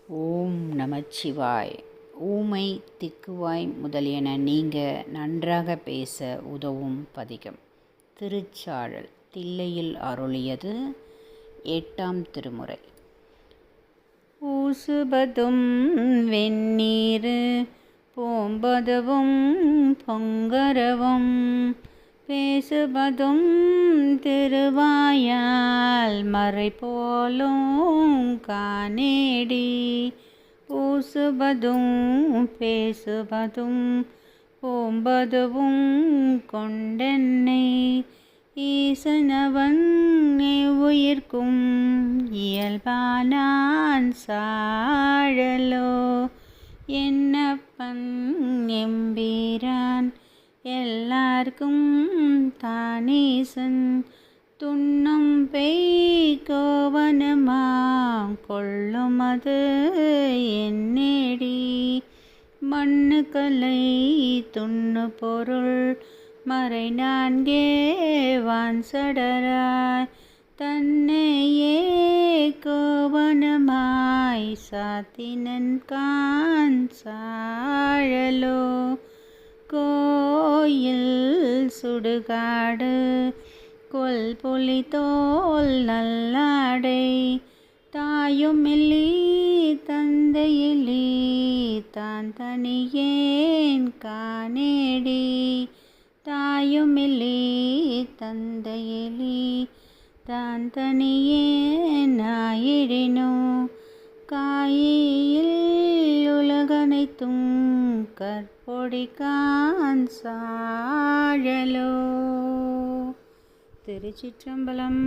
ஓம் நமச்சிவாய். ஊமை திக்குவாய் முதலியன நீங்க நன்றாக பேச உதவும் பதிகம். திருச்சாழல் தில்லையில் அருளியது. 8ஆம் திருமுறை. ஊசுபதும் வெந்நீரு போம்பதுவும் பொங்கரவும் பேசுபதும் திருவாயால் மறை போலும் காணேடி. ஊசுபதும் பேசுபதும் போம்பதுவும் கொண்டென்னை ஈசனவன் உயிர்க்கும் இயல்பானான் சாழலோ. என்னப்பன் எம்பீரான் எல்லார்க்கும் தானீசன் துன்னம் பெய் கோவனமாம் கொள்ளுமது என்னேடி. மண்ணு கலை துண்ணு பொருள் மறை நான்கே வான்சடராய் தன்னையே கோவனமாய் சாத்தினன் கான் சாழலோ. கோயில் சுடுகாடு கொல்புலி தோல் நல்லாடை தாயுமில்லி தந்தையிலி தான் தனியேன் காணேடி. தாயுமில்லி தந்தையிலி தான் தனியேன் ஆயிடினோ. காயில் உலகனைத்தும் கற்பொடி கான் சாழலோ. திருச்சிற்றம்பலம்.